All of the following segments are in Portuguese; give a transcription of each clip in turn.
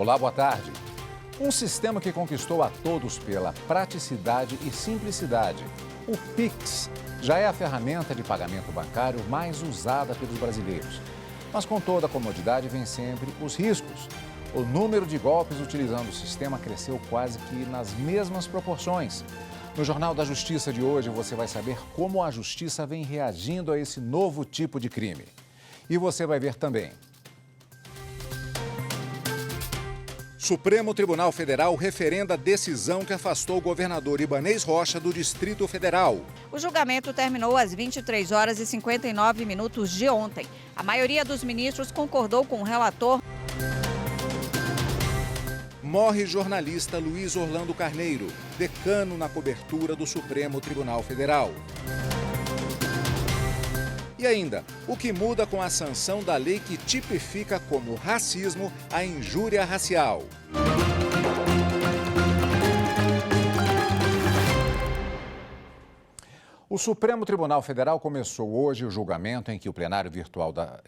Olá, boa tarde. Um sistema que conquistou a todos pela praticidade e simplicidade. O Pix já é a ferramenta de pagamento bancário mais usada pelos brasileiros. Mas com toda a comodidade vem sempre os riscos. O número de golpes utilizando o sistema cresceu quase que nas mesmas proporções. No Jornal da Justiça de hoje você vai saber como a Justiça vem reagindo a esse novo tipo de crime. E você vai ver também. Supremo Tribunal Federal referenda a decisão que afastou o governador Ibanez Rocha do Distrito Federal. O julgamento terminou às 23 horas e 59 minutos de ontem. A maioria dos ministros concordou com o relator. Morre jornalista Luiz Orlando Carneiro, decano na cobertura do Supremo Tribunal Federal. E ainda, o que muda com a sanção da lei que tipifica como racismo a injúria racial. O Supremo Tribunal Federal começou hoje o julgamento em plenário virtual, da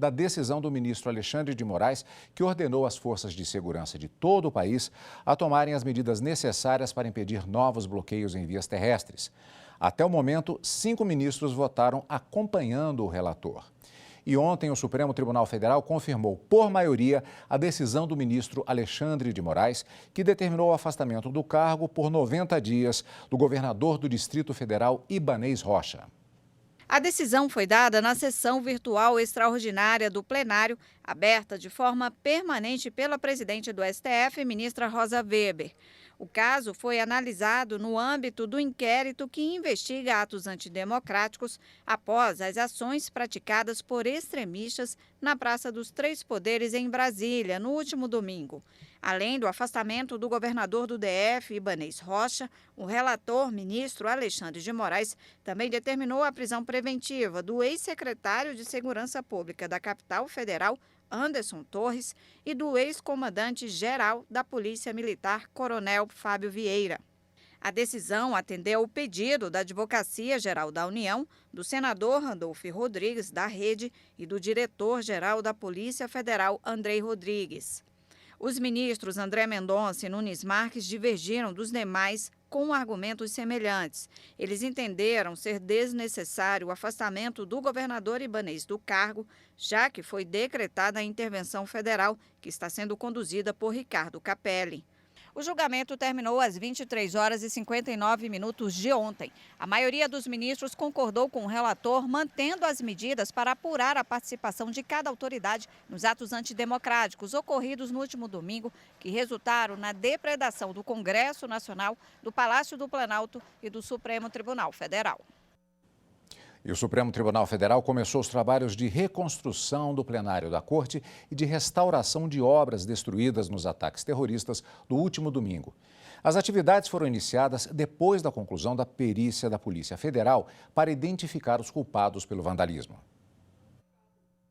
decisão do ministro Alexandre de Moraes, que ordenou às forças de segurança de todo o país a tomarem as medidas necessárias para impedir novos bloqueios em vias terrestres. Até o momento, 5 ministros votaram acompanhando o relator. E ontem, o Supremo Tribunal Federal confirmou, por maioria, a decisão do ministro Alexandre de Moraes, que determinou o afastamento do cargo por 90 dias do governador do Distrito Federal, Ibanez Rocha. A decisão foi dada na sessão virtual extraordinária do plenário, aberta de forma permanente pela presidente do STF, ministra Rosa Weber. O caso foi analisado no âmbito do inquérito que investiga atos antidemocráticos após as ações praticadas por extremistas na Praça dos Três Poderes, em Brasília, no último domingo. Além do afastamento do governador do DF, Ibanez Rocha, o relator, ministro Alexandre de Moraes, também determinou a prisão preventiva do ex-secretário de Segurança Pública da capital federal, Anderson Torres, e do ex-comandante-geral da Polícia Militar, Coronel Fábio Vieira. A decisão atendeu o pedido da Advocacia Geral da União, do senador Randolfo Rodrigues, da Rede, e do diretor-geral da Polícia Federal, Andrei Rodrigues. Os ministros André Mendonça e Nunes Marques divergiram dos demais com argumentos semelhantes. Eles entenderam ser desnecessário o afastamento do governador Ibanez do cargo, já que foi decretada a intervenção federal, que está sendo conduzida por Ricardo Capelli. O julgamento terminou às 23 horas e 59 minutos de ontem. A maioria dos ministros concordou com o relator, mantendo as medidas para apurar a participação de cada autoridade nos atos antidemocráticos ocorridos no último domingo, que resultaram na depredação do Congresso Nacional, do Palácio do Planalto e do Supremo Tribunal Federal. E o Supremo Tribunal Federal começou os trabalhos de reconstrução do plenário da Corte e de restauração de obras destruídas nos ataques terroristas do último domingo. As atividades foram iniciadas depois da conclusão da perícia da Polícia Federal para identificar os culpados pelo vandalismo.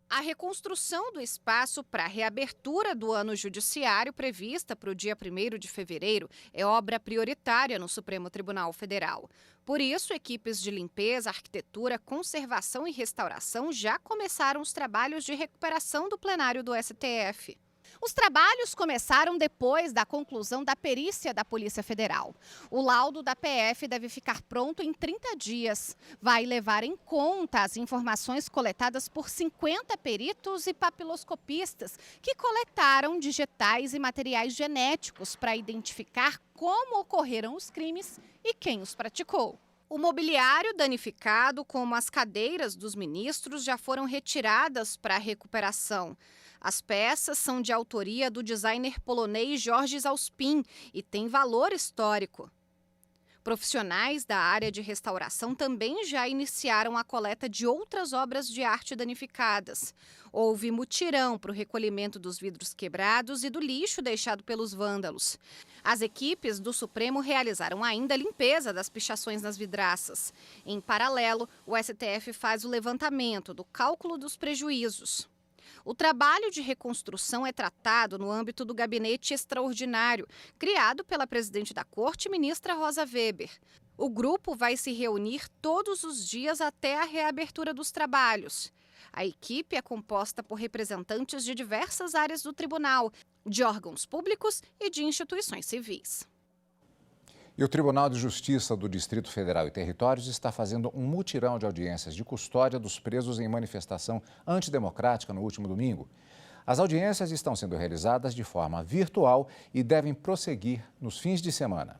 A reconstrução do espaço para a reabertura do ano judiciário, prevista para o dia 1º de fevereiro, é obra prioritária no Supremo Tribunal Federal. Por isso, equipes de limpeza, arquitetura, conservação e restauração já começaram os trabalhos de recuperação do plenário do STF. Os trabalhos começaram depois da conclusão da perícia da Polícia Federal. O laudo da PF deve ficar pronto em 30 dias. Vai levar em conta as informações coletadas por 50 peritos e papiloscopistas que coletaram digitais e materiais genéticos para identificar como ocorreram os crimes e quem os praticou. O mobiliário danificado, como as cadeiras dos ministros, já foram retiradas para a recuperação. As peças são de autoria do designer polonês Jorge Zauspin e têm valor histórico. Profissionais da área de restauração também já iniciaram a coleta de outras obras de arte danificadas. Houve mutirão para o recolhimento dos vidros quebrados e do lixo deixado pelos vândalos. As equipes do Supremo realizaram ainda a limpeza das pichações nas vidraças. Em paralelo, o STF faz o levantamento do cálculo dos prejuízos. O trabalho de reconstrução é tratado no âmbito do Gabinete Extraordinário, criado pela presidente da Corte, ministra Rosa Weber. O grupo vai se reunir todos os dias até a reabertura dos trabalhos. A equipe é composta por representantes de diversas áreas do tribunal, de órgãos públicos e de instituições civis. E o Tribunal de Justiça do Distrito Federal e Territórios está fazendo um mutirão de audiências de custódia dos presos em manifestação antidemocrática no último domingo. As audiências estão sendo realizadas de forma virtual e devem prosseguir nos fins de semana.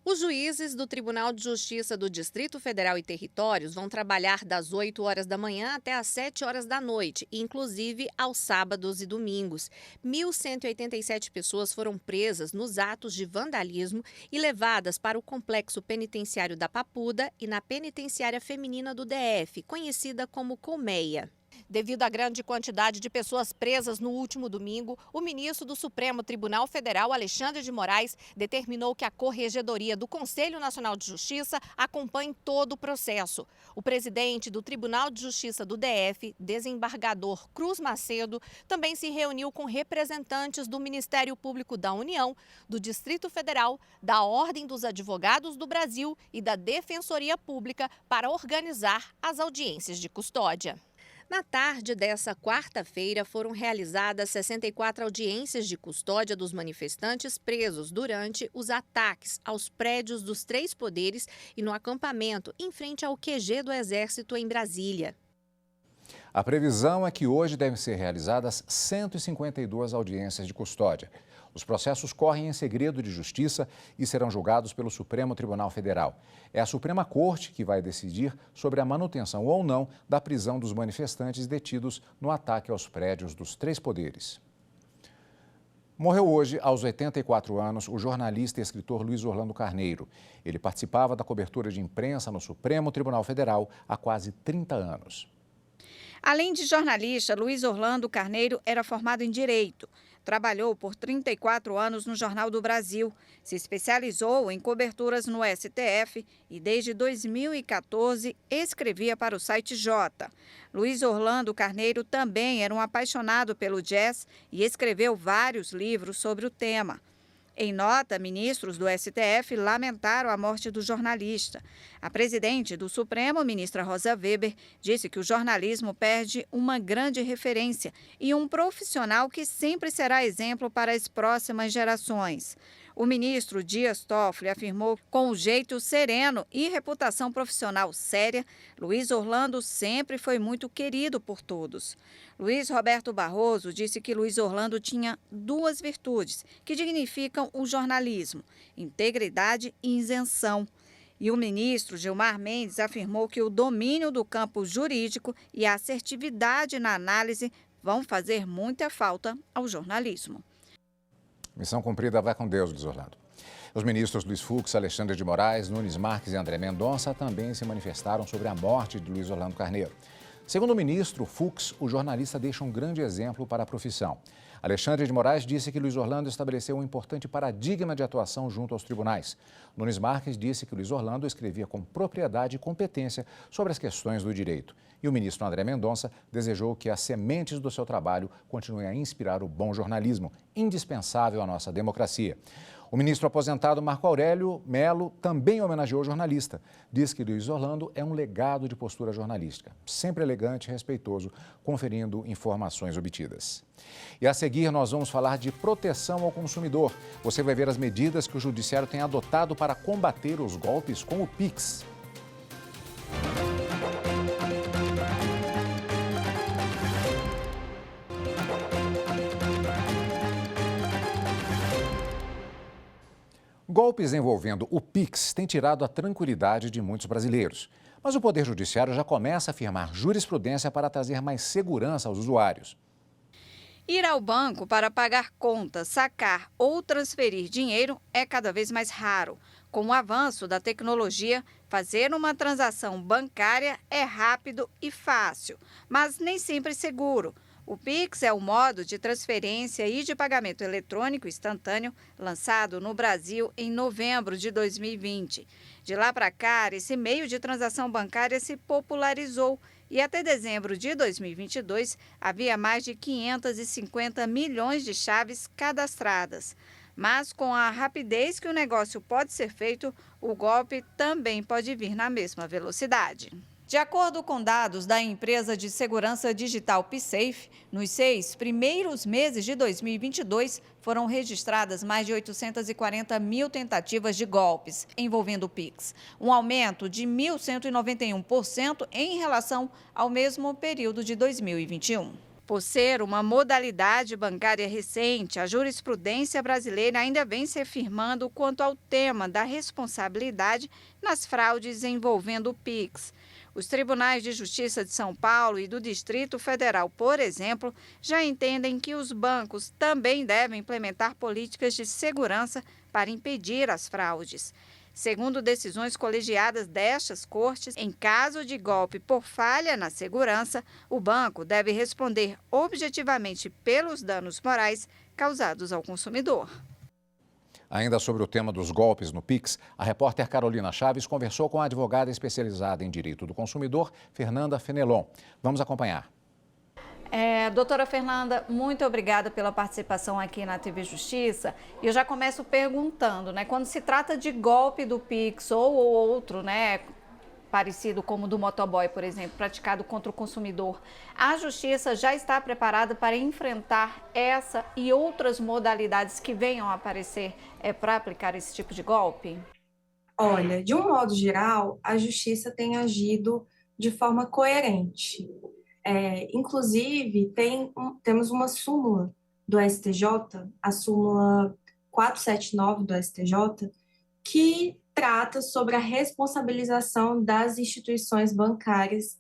Os juízes do Tribunal de Justiça do Distrito Federal e Territórios vão trabalhar das 8 horas da manhã até às 7 horas da noite, inclusive aos sábados e domingos. 1.187 pessoas foram presas nos atos de vandalismo e levadas para o complexo penitenciário da Papuda e na penitenciária feminina do DF, conhecida como Colmeia. Devido à grande quantidade de pessoas presas no último domingo, o ministro do Supremo Tribunal Federal, Alexandre de Moraes, determinou que a Corregedoria do Conselho Nacional de Justiça acompanhe todo o processo. O presidente do Tribunal de Justiça do DF, desembargador Cruz Macedo, também se reuniu com representantes do Ministério Público da União, do Distrito Federal, da Ordem dos Advogados do Brasil e da Defensoria Pública para organizar as audiências de custódia. Na tarde dessa quarta-feira, foram realizadas 64 audiências de custódia dos manifestantes presos durante os ataques aos prédios dos três poderes e no acampamento em frente ao QG do Exército em Brasília. A previsão é que hoje devem ser realizadas 152 audiências de custódia. Os processos correm em segredo de justiça e serão julgados pelo Supremo Tribunal Federal. É a Suprema Corte que vai decidir sobre a manutenção ou não da prisão dos manifestantes detidos no ataque aos prédios dos três poderes. Morreu hoje, aos 84 anos, o jornalista e escritor Luiz Orlando Carneiro. Ele participava da cobertura de imprensa no Supremo Tribunal Federal há quase 30 anos. Além de jornalista, Luiz Orlando Carneiro era formado em Direito. Trabalhou por 34 anos no Jornal do Brasil, se especializou em coberturas no STF e, desde 2014, escrevia para o site Jota. Luiz Orlando Carneiro também era um apaixonado pelo jazz e escreveu vários livros sobre o tema. Em nota, ministros do STF lamentaram a morte do jornalista. A presidente do Supremo, ministra Rosa Weber, disse que o jornalismo perde uma grande referência e um profissional que sempre será exemplo para as próximas gerações. O ministro Dias Toffoli afirmou que, com um jeito sereno e reputação profissional séria, Luiz Orlando sempre foi muito querido por todos. Luiz Roberto Barroso disse que Luiz Orlando tinha duas virtudes que dignificam o jornalismo: integridade e isenção. E o ministro Gilmar Mendes afirmou que o domínio do campo jurídico e a assertividade na análise vão fazer muita falta ao jornalismo. Missão cumprida, vai com Deus, Luiz Orlando. Os ministros Luiz Fux, Alexandre de Moraes, Nunes Marques e André Mendonça também se manifestaram sobre a morte de Luiz Orlando Carneiro. Segundo o ministro Fux, o jornalista deixa um grande exemplo para a profissão. Alexandre de Moraes disse que Luiz Orlando estabeleceu um importante paradigma de atuação junto aos tribunais. Nunes Marques disse que Luiz Orlando escrevia com propriedade e competência sobre as questões do direito. E o ministro André Mendonça desejou que as sementes do seu trabalho continuem a inspirar o bom jornalismo, indispensável à nossa democracia. O ministro aposentado Marco Aurélio Melo também homenageou o jornalista. Diz que Luiz Orlando é um legado de postura jornalística, sempre elegante e respeitoso, conferindo informações obtidas. E a seguir nós vamos falar de proteção ao consumidor. Você vai ver as medidas que o Judiciário tem adotado para combater os golpes com o Pix. Golpes envolvendo o Pix têm tirado a tranquilidade de muitos brasileiros. Mas o Poder Judiciário já começa a firmar jurisprudência para trazer mais segurança aos usuários. Ir ao banco para pagar contas, sacar ou transferir dinheiro é cada vez mais raro. Com o avanço da tecnologia, fazer uma transação bancária é rápido e fácil, mas nem sempre seguro. O Pix é o modo de transferência e de pagamento eletrônico instantâneo lançado no Brasil em novembro de 2020. De lá para cá, esse meio de transação bancária se popularizou e até dezembro de 2022 havia mais de 550 milhões de chaves cadastradas. Mas com a rapidez que o negócio pode ser feito, o golpe também pode vir na mesma velocidade. De acordo com dados da empresa de segurança digital PSafe, nos 6 primeiros meses de 2022, foram registradas mais de 840 mil tentativas de golpes envolvendo o Pix, um aumento de 1.191% em relação ao mesmo período de 2021. Por ser uma modalidade bancária recente, a jurisprudência brasileira ainda vem se afirmando quanto ao tema da responsabilidade nas fraudes envolvendo o Pix. Os tribunais de justiça de São Paulo e do Distrito Federal, por exemplo, já entendem que os bancos também devem implementar políticas de segurança para impedir as fraudes. Segundo decisões colegiadas destas cortes, em caso de golpe por falha na segurança, o banco deve responder objetivamente pelos danos morais causados ao consumidor. Ainda sobre o tema dos golpes no Pix, a repórter Carolina Chaves conversou com a advogada especializada em direito do consumidor, Fernanda Fenelon. Vamos acompanhar. Doutora Fernanda, muito obrigada pela participação aqui na TV Justiça. E eu já começo perguntando, quando se trata de golpe do Pix ou outro, parecido como o do motoboy, por exemplo, praticado contra o consumidor, a Justiça já está preparada para enfrentar essa e outras modalidades que venham a aparecer para aplicar esse tipo de golpe? Olha, de um modo geral, a Justiça tem agido de forma coerente. Inclusive, temos uma súmula do STJ, a súmula 479 do STJ, que trata sobre a responsabilização das instituições bancárias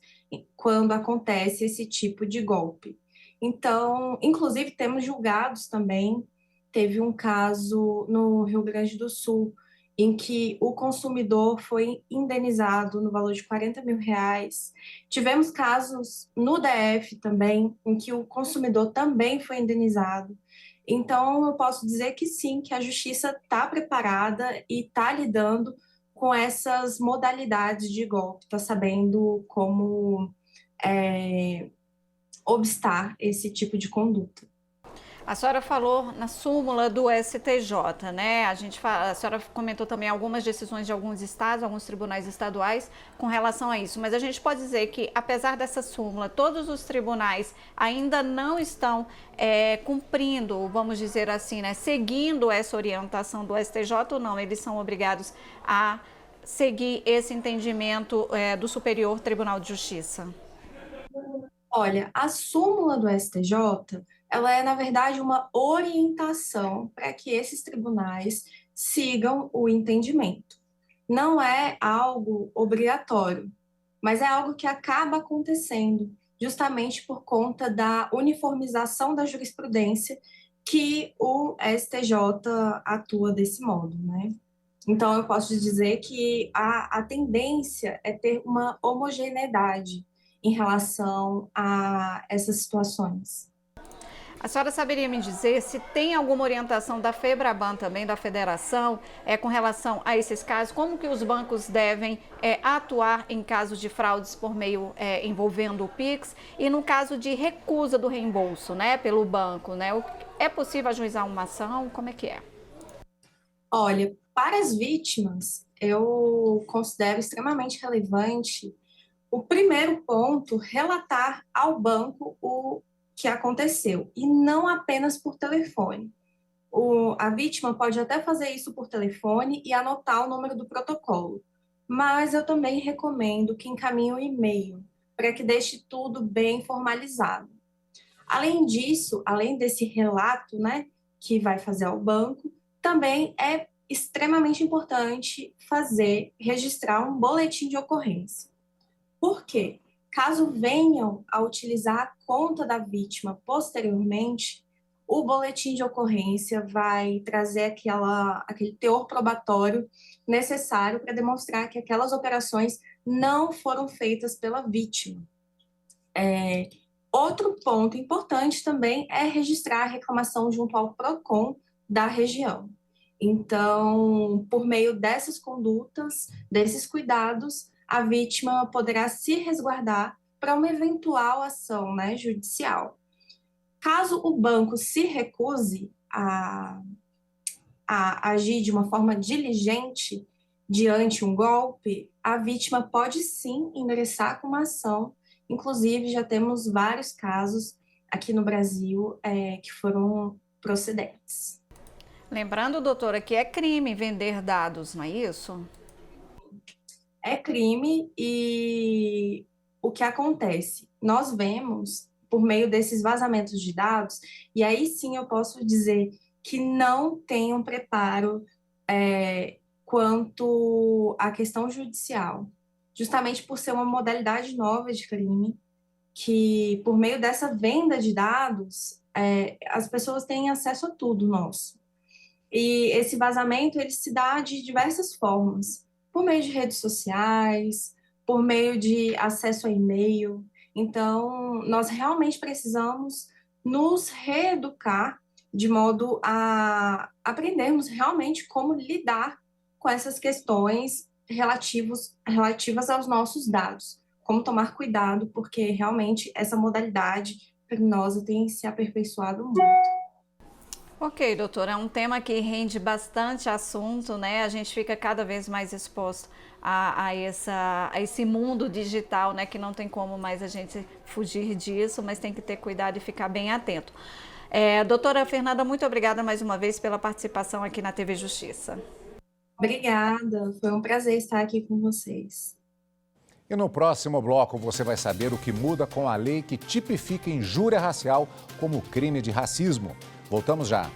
quando acontece esse tipo de golpe. Então, inclusive, temos julgados também. Teve um caso no Rio Grande do Sul, em que o consumidor foi indenizado no valor de R$40 mil. Tivemos casos no DF também, em que o consumidor também foi indenizado. Então, eu posso dizer que sim, que a Justiça está preparada e está lidando com essas modalidades de golpe, está sabendo como obstar esse tipo de conduta. A senhora falou na súmula do STJ, a senhora comentou também algumas decisões de alguns estados, alguns tribunais estaduais com relação a isso. Mas a gente pode dizer que, apesar dessa súmula, todos os tribunais ainda não estão cumprindo, vamos dizer assim, seguindo essa orientação do STJ ou não? Eles são obrigados a seguir esse entendimento do Superior Tribunal de Justiça? Olha, a súmula do STJ, ela é, na verdade, uma orientação para que esses tribunais sigam o entendimento. Não é algo obrigatório, mas é algo que acaba acontecendo justamente por conta da uniformização da jurisprudência que o STJ atua desse modo, Então, eu posso dizer que a tendência é ter uma homogeneidade em relação a essas situações. A senhora saberia me dizer se tem alguma orientação da FEBRABAN também, da federação, com relação a esses casos? Como que os bancos devem atuar em casos de fraudes por meio envolvendo o Pix e no caso de recusa do reembolso, pelo banco, É possível ajuizar uma ação? Como é que é? Olha, para as vítimas, eu considero extremamente relevante o primeiro ponto, relatar ao banco o que aconteceu, e não apenas por telefone. A vítima pode até fazer isso por telefone e anotar o número do protocolo, mas eu também recomendo que encaminhe um e-mail, para que deixe tudo bem formalizado. Além disso, além desse relato, que vai fazer ao banco, também é extremamente importante registrar um boletim de ocorrência. Por quê? Caso venham a utilizar a conta da vítima posteriormente, o boletim de ocorrência vai trazer aquele teor probatório necessário para demonstrar que aquelas operações não foram feitas pela vítima. Outro ponto importante também é registrar a reclamação junto ao PROCON da região. Então, por meio dessas condutas, desses cuidados, a vítima poderá se resguardar para uma eventual ação judicial. Caso o banco se recuse a agir de uma forma diligente, diante um golpe, a vítima pode sim ingressar com uma ação. Inclusive, já temos vários casos aqui no Brasil que foram procedentes. Lembrando, doutora, que é crime vender dados, não é isso? É crime e o que acontece? Nós vemos, por meio desses vazamentos de dados, e aí sim eu posso dizer que não tem um preparo quanto à questão judicial, justamente por ser uma modalidade nova de crime, que por meio dessa venda de dados, as pessoas têm acesso a tudo nosso. E esse vazamento, ele se dá de diversas formas, por meio de redes sociais, por meio de acesso a e-mail. Então, nós realmente precisamos nos reeducar de modo a aprendermos realmente como lidar com essas questões relativas aos nossos dados. Como tomar cuidado, porque realmente essa modalidade criminosa tem se aperfeiçoado muito. Ok, doutora, é um tema que rende bastante assunto, né? A gente fica cada vez mais exposto a esse mundo digital, né? Que não tem como mais a gente fugir disso, mas tem que ter cuidado e ficar bem atento. Doutora Fernanda, muito obrigada mais uma vez pela participação aqui na TV Justiça. Obrigada, foi um prazer estar aqui com vocês. E no próximo bloco você vai saber o que muda com a lei que tipifica injúria racial como crime de racismo. Voltamos já.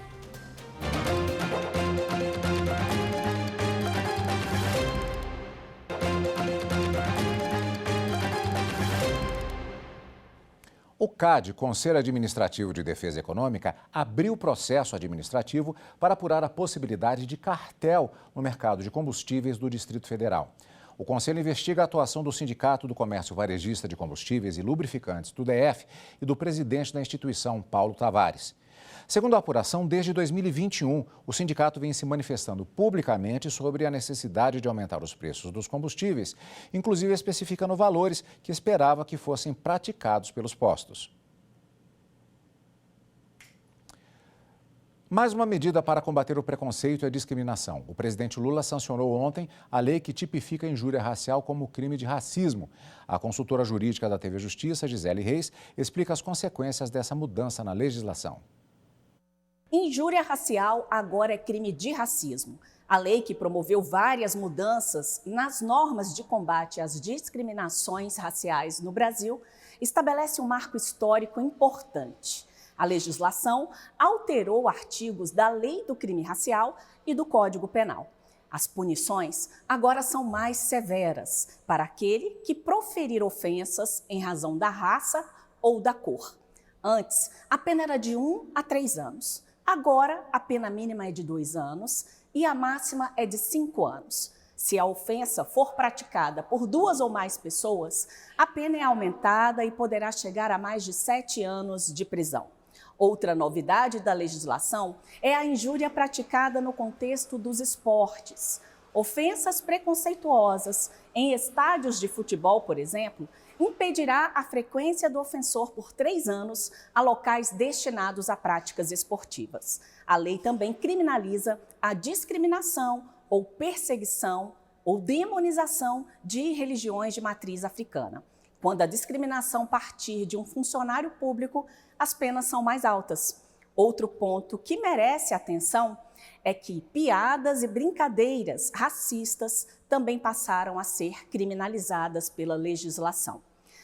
O CAD, Conselho Administrativo de Defesa Econômica, abriu processo administrativo para apurar a possibilidade de cartel no mercado de combustíveis do Distrito Federal. O Conselho investiga a atuação do Sindicato do Comércio Varejista de Combustíveis e Lubrificantes, do DF, e do presidente da instituição, Paulo Tavares. Segundo a apuração, desde 2021, o sindicato vem se manifestando publicamente sobre a necessidade de aumentar os preços dos combustíveis, inclusive especificando valores que esperava que fossem praticados pelos postos. Mais uma medida para combater o preconceito e a discriminação. O presidente Lula sancionou ontem a lei que tipifica a injúria racial como crime de racismo. A consultora jurídica da TV Justiça, Gisele Reis, explica as consequências dessa mudança na legislação. Injúria racial agora é crime de racismo. A lei, que promoveu várias mudanças nas normas de combate às discriminações raciais no Brasil, estabelece um marco histórico importante. A legislação alterou artigos da Lei do Crime Racial e do Código Penal. As punições agora são mais severas para aquele que proferir ofensas em razão da raça ou da cor. Antes, a pena era de 1 a 3 anos. Agora, a pena mínima é de 2 anos e a máxima é de 5 anos. Se a ofensa for praticada por 2 ou mais pessoas, a pena é aumentada e poderá chegar a mais de 7 anos de prisão. Outra novidade da legislação é a injúria praticada no contexto dos esportes. Ofensas preconceituosas em estádios de futebol, por exemplo, impedirá a frequência do ofensor por 3 anos a locais destinados a práticas esportivas. A lei também criminaliza a discriminação ou perseguição ou demonização de religiões de matriz africana. Quando a discriminação partir de um funcionário público, as penas são mais altas. Outro ponto que merece atenção é que piadas e brincadeiras racistas também passaram a ser criminalizadas pela legislação.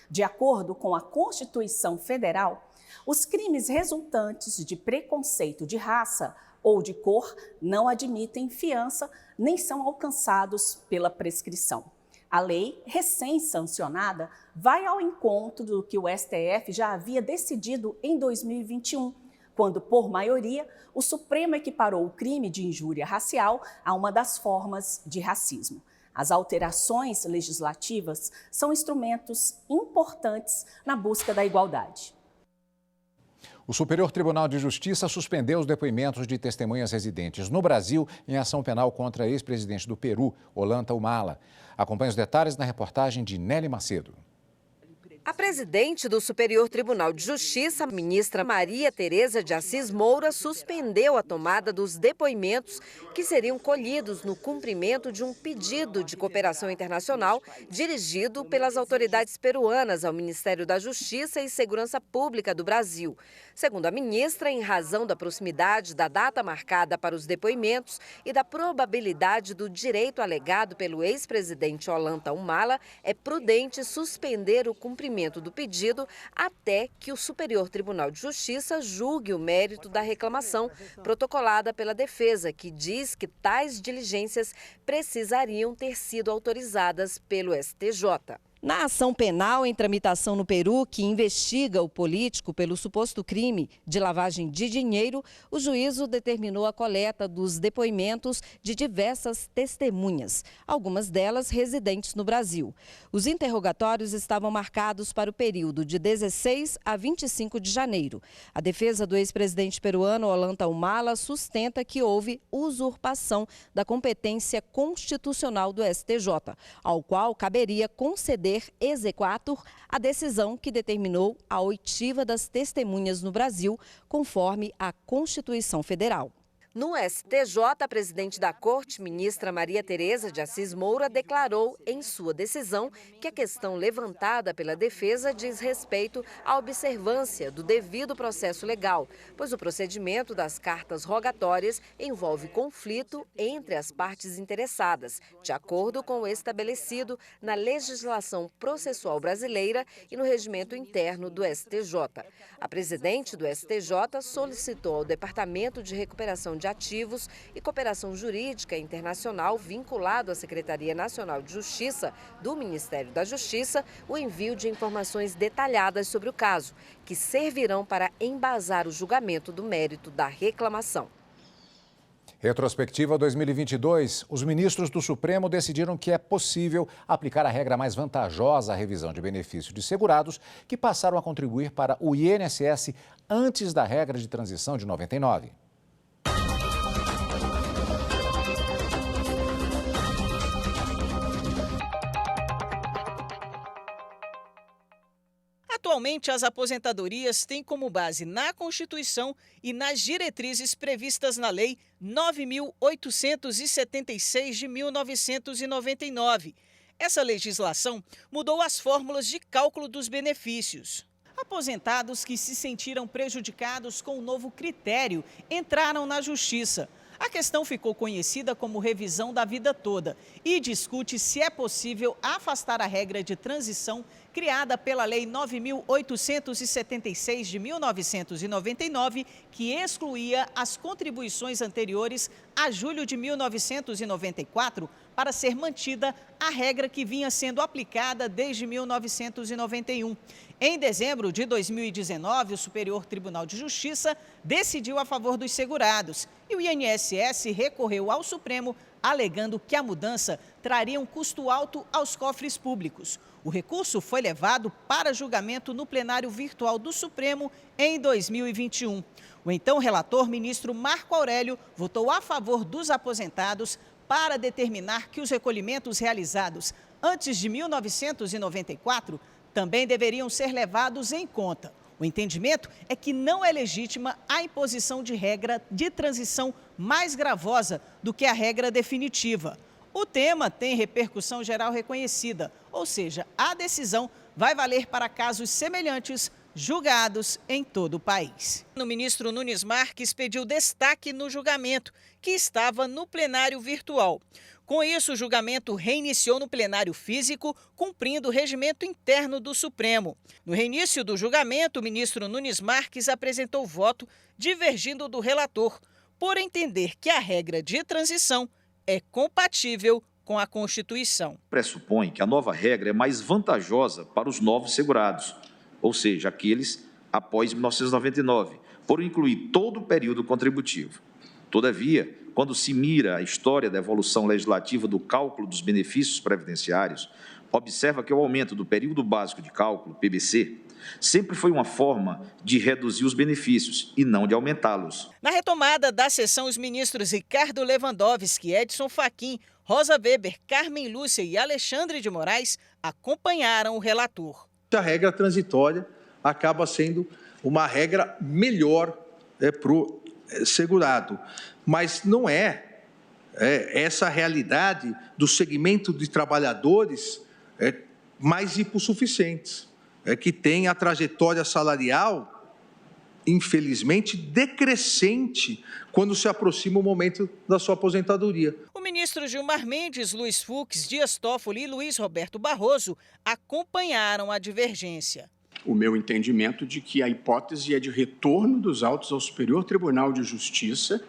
De acordo com a Constituição Federal, os crimes resultantes de preconceito de raça ou de cor não admitem fiança nem são alcançados pela prescrição. A lei, recém-sancionada, vai ao encontro do que o STF já havia decidido em 2021, quando, por maioria, o Supremo equiparou o crime de injúria racial a uma das formas de racismo. As alterações legislativas são instrumentos importantes na busca da igualdade. O Superior Tribunal de Justiça suspendeu os depoimentos de testemunhas residentes no Brasil em ação penal contra a ex-presidente do Peru, Ollanta Humala. Acompanhe os detalhes na reportagem de Nelly Macedo. A presidente do Superior Tribunal de Justiça, ministra Maria Tereza de Assis Moura, suspendeu a tomada dos depoimentos que seriam colhidos no cumprimento de um pedido de cooperação internacional dirigido pelas autoridades peruanas ao Ministério da Justiça e Segurança Pública do Brasil. Segundo a ministra, em razão da proximidade da data marcada para os depoimentos e da probabilidade do direito alegado pelo ex-presidente Ollanta Humala, é prudente suspender o cumprimento do pedido até que o Superior Tribunal de Justiça julgue o mérito da reclamação protocolada pela defesa, que diz que tais diligências precisariam ter sido autorizadas pelo STJ. Na ação penal em tramitação no Peru, que investiga o político pelo suposto crime de lavagem de dinheiro, o juízo determinou a coleta dos depoimentos de diversas testemunhas, algumas delas residentes no Brasil. Os interrogatórios estavam marcados para o período de 16 a 25 de janeiro. A defesa do ex-presidente peruano Ollanta Humala sustenta que houve usurpação da competência constitucional do STJ, ao qual caberia conceder exequatur a decisão que determinou a oitiva das testemunhas no Brasil, conforme a Constituição Federal. No STJ, a presidente da Corte, ministra Maria Tereza de Assis Moura, declarou em sua decisão que a questão levantada pela defesa diz respeito à observância do devido processo legal, pois o procedimento das cartas rogatórias envolve conflito entre as partes interessadas, de acordo com o estabelecido na legislação processual brasileira e no regimento interno do STJ. A presidente do STJ solicitou ao Departamento de Recuperação de Ativos e Cooperação Jurídica Internacional, vinculado à Secretaria Nacional de Justiça do Ministério da Justiça, o envio de informações detalhadas sobre o caso, que servirão para embasar o julgamento do mérito da reclamação. Retrospectiva 2022, os ministros do Supremo decidiram que é possível aplicar a regra mais vantajosa à revisão de benefícios de segurados que passaram a contribuir para o INSS antes da regra de transição de 99. Atualmente, as aposentadorias têm como base na Constituição e nas diretrizes previstas na Lei 9.876 de 1999. Essa legislação mudou as fórmulas de cálculo dos benefícios. Aposentados que se sentiram prejudicados com o novo critério entraram na Justiça. A questão ficou conhecida como revisão da vida toda e discute se é possível afastar a regra de transição criada pela Lei 9.876 de 1999, que excluía as contribuições anteriores a julho de 1994, para ser mantida a regra que vinha sendo aplicada desde 1991. Em dezembro de 2019, o Superior Tribunal de Justiça decidiu a favor dos segurados e o INSS recorreu ao Supremo, alegando que a mudança traria um custo alto aos cofres públicos. O recurso foi levado para julgamento no plenário virtual do Supremo em 2021. O então relator, ministro Marco Aurélio, votou a favor dos aposentados para determinar que os recolhimentos realizados antes de 1994 também deveriam ser levados em conta. O entendimento é que não é legítima a imposição de regra de transição mais gravosa do que a regra definitiva. O tema tem repercussão geral reconhecida, ou seja, a decisão vai valer para casos semelhantes julgados em todo o país. O ministro Nunes Marques pediu destaque no julgamento, que estava no plenário virtual. Com isso, o julgamento reiniciou no plenário físico, cumprindo o regimento interno do Supremo. No reinício do julgamento, o ministro Nunes Marques apresentou voto divergindo do relator, por entender que a regra de transição é compatível com a Constituição. Pressupõe que a nova regra é mais vantajosa para os novos segurados, ou seja, aqueles após 1999, por incluir todo o período contributivo. Todavia, quando se mira a história da evolução legislativa do cálculo dos benefícios previdenciários, observa que o aumento do período básico de cálculo, PBC, sempre foi uma forma de reduzir os benefícios e não de aumentá-los. Na retomada da sessão, os ministros Ricardo Lewandowski, Edson Fachin, Rosa Weber, Carmen Lúcia e Alexandre de Moraes acompanharam o relator. a regra transitória acaba sendo uma regra melhor para o segurado. Mas não é essa realidade do segmento de trabalhadores mais hipossuficientes, que tem a trajetória salarial, infelizmente, decrescente quando se aproxima o momento da sua aposentadoria. O ministro Gilmar Mendes, Luiz Fux, Dias Toffoli e Luiz Roberto Barroso acompanharam a divergência. O meu entendimento de que a hipótese é de retorno dos autos ao Superior Tribunal de Justiça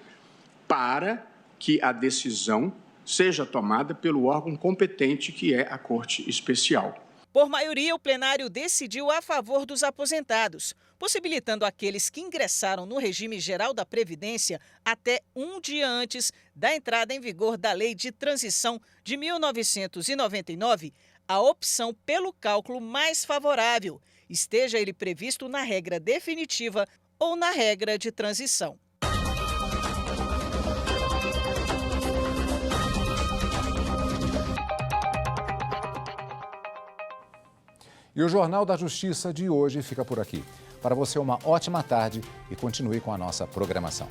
para que a decisão seja tomada pelo órgão competente, que é a Corte Especial. Por maioria, o plenário decidiu a favor dos aposentados, possibilitando àqueles que ingressaram no regime geral da Previdência até um dia antes da entrada em vigor da Lei de Transição de 1999, a opção pelo cálculo mais favorável, esteja ele previsto na regra definitiva ou na regra de transição. E o Jornal da Justiça de hoje fica por aqui. Para você, uma ótima tarde e continue com a nossa programação.